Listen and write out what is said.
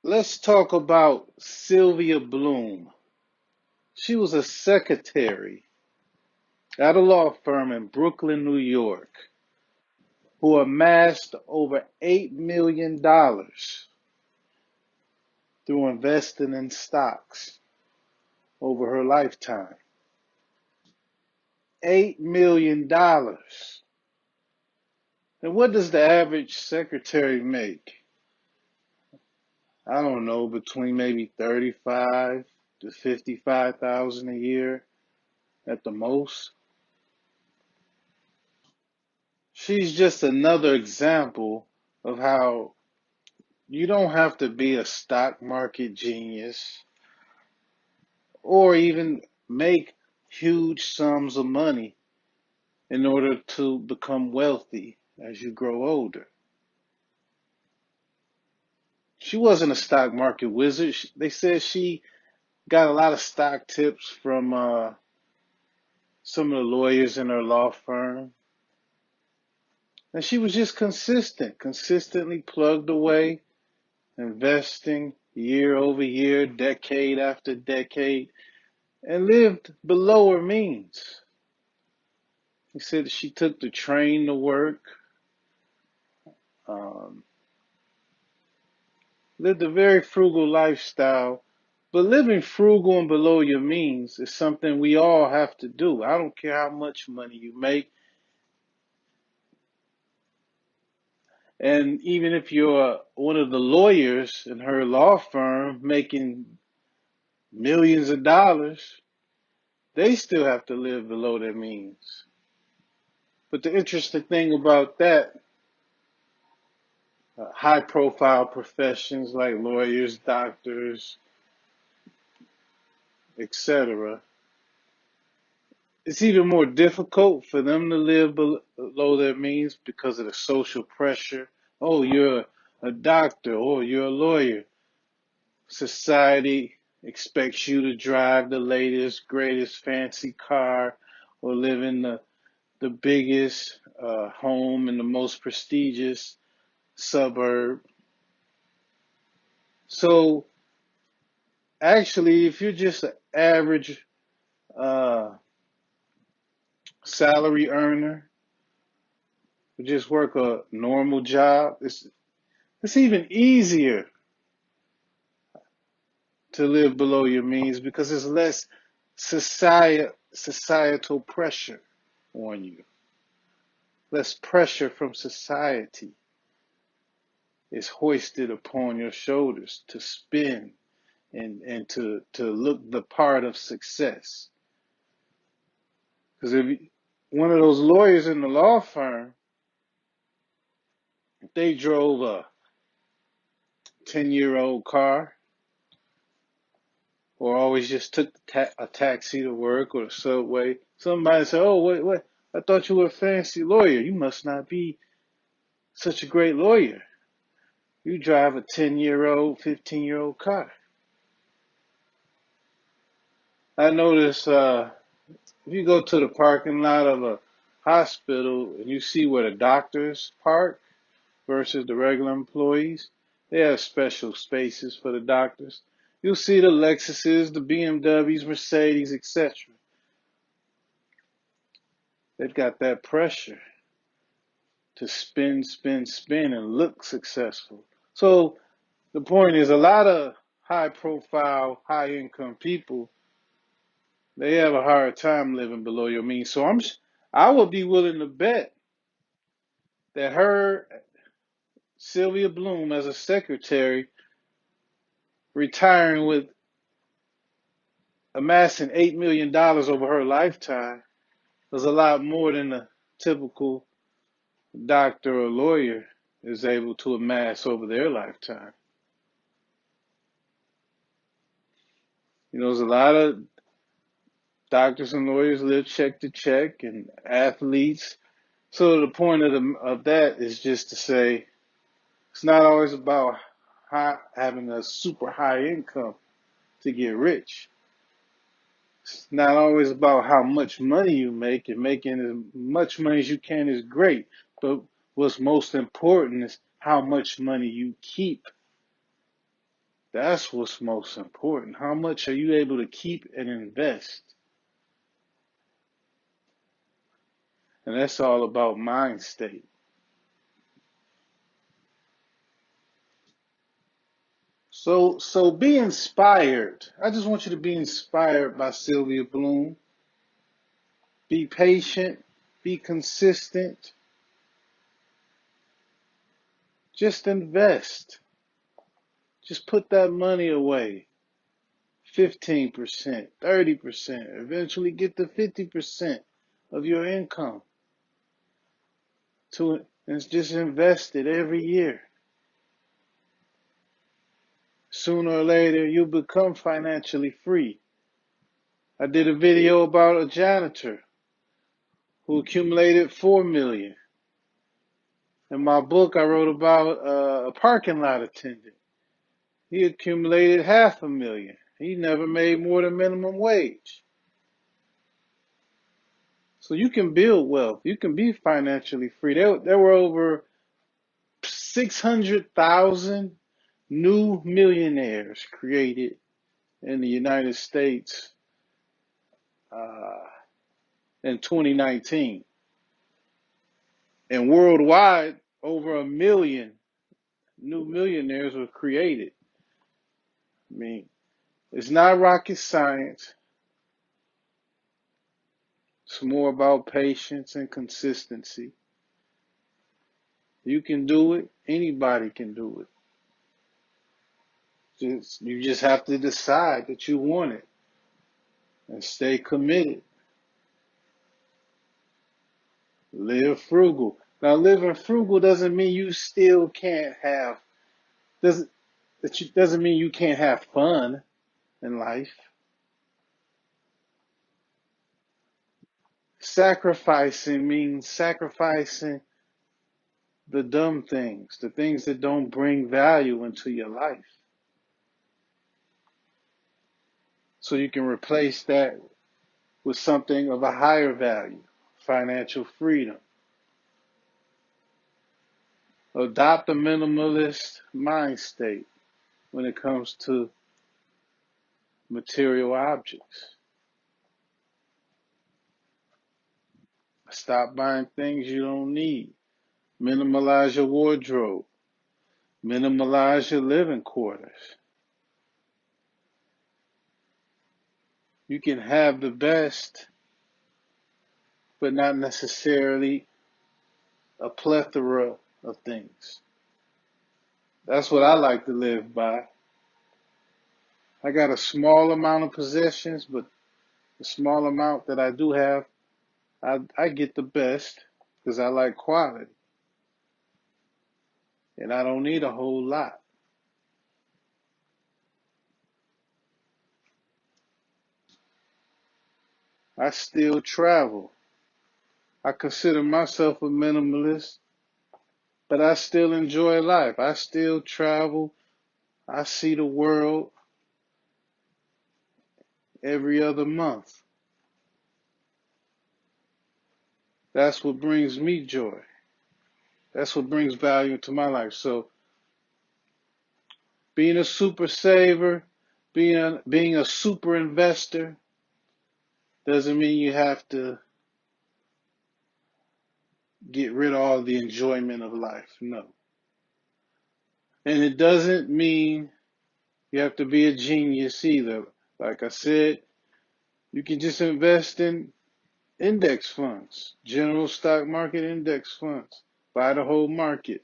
Let's talk about Sylvia Bloom. She was a secretary at a law firm in Brooklyn, New York, who amassed over $8 million through investing in stocks over her lifetime. $8 million. And what does the average secretary make? I don't know, between maybe 35 to 55,000 a year at the most. She's just another example of how you don't have to be a stock market genius or even make huge sums of money in order to become wealthy as you grow older. She wasn't a stock market wizard. They said she got a lot of stock tips from some of the lawyers in her law firm. And she was just consistently plugged away, investing year over year, decade after decade, and lived below her means. He said she took the train to work, um, lived a very frugal lifestyle. But living frugal and below your means is something we all have to do. I don't care how much money you make. And even if you're one of the lawyers in her law firm making millions of dollars, they still have to live below their means. But the interesting thing about that, high profile professions like lawyers, doctors, etc., it's even more difficult for them to live below their means because of the social pressure. Oh, you're a doctor, or you're a lawyer. Society expects you to drive the latest, greatest fancy car or live in the biggest home in the most prestigious suburb. So actually, if you're just an average uh, salary earner who just work a normal job, it's even easier to live below your means because there's less societal pressure on you. Less pressure from society is hoisted upon your shoulders to spend and to look the part of success. Because if one of those lawyers in the law firm, if they drove a 10-year-old car or always just took a taxi to work or the subway, somebody said, "Oh, wait, I thought you were a fancy lawyer. You must not be such a great lawyer. You drive a 10-year-old, 15-year-old car." I notice if you go to the parking lot of a hospital and you see where the doctors park versus the regular employees, they have special spaces for the doctors. You'll see the Lexuses, the BMWs, Mercedes, etc. They've got that pressure to spin, and look successful. So the point is, a lot of high profile, high income people, they have a hard time living below your means. So I would be willing to bet that Sylvia Bloom, as a secretary, retiring with amassing $8 million over her lifetime, was a lot more than a typical doctor or lawyer is able to amass over their lifetime. There's a lot of doctors and lawyers live check to check, and athletes. So the point of that is just to say it's not always about having a super high income to get rich. It's not always about how much money you make, and making as much money as you can is great. But what's most important is how much money you keep That's what's most important. How much are you able to keep and invest? And that's all about mind state. So be inspired. I just want you to be inspired by Sylvia Bloom. Be patient, be consistent, just invest. Just put that money away. 15%, 30%, eventually get to 50% of your income to and just invest it every year. Sooner or later, you'll become financially free. I did a video about a janitor who accumulated 4 million. In my book, I wrote about a parking lot attendant. He accumulated 500,000. He never made more than minimum wage. So you can build wealth. You can be financially free. There were over 600,000 new millionaires created in the United States uh, in 2019. And worldwide, over 1 million new millionaires were created. I mean, it's not rocket science. It's more about patience and consistency. You can do it. Anybody can do it. You just have to decide that you want it and stay committed. Live frugal. Now, living frugal doesn't mean you still can't have doesn't doesn't mean you can't have fun in life. Sacrificing means sacrificing the dumb things, the things that don't bring value into your life. So you can replace that with something of a higher value, financial freedom. Adopt a minimalist mind state when it comes to material objects. Stop buying things you don't need. Minimalize your wardrobe. Minimalize your living quarters. You can have the best, but not necessarily a plethora of things. That's what I like to live by. I got a small amount of possessions, but the small amount that I do have, I get the best because I like quality. And I don't need a whole lot. I still travel. I consider myself a minimalist, but I still enjoy life. I still travel. I see the world every other month. That's what brings me joy. That's what brings value to my life. So being a super saver, being a super investor doesn't mean you have to get rid of all the enjoyment of life. No. And it doesn't mean you have to be a genius either. Like I said, you can just invest in index funds, general stock market index funds. Buy the whole market.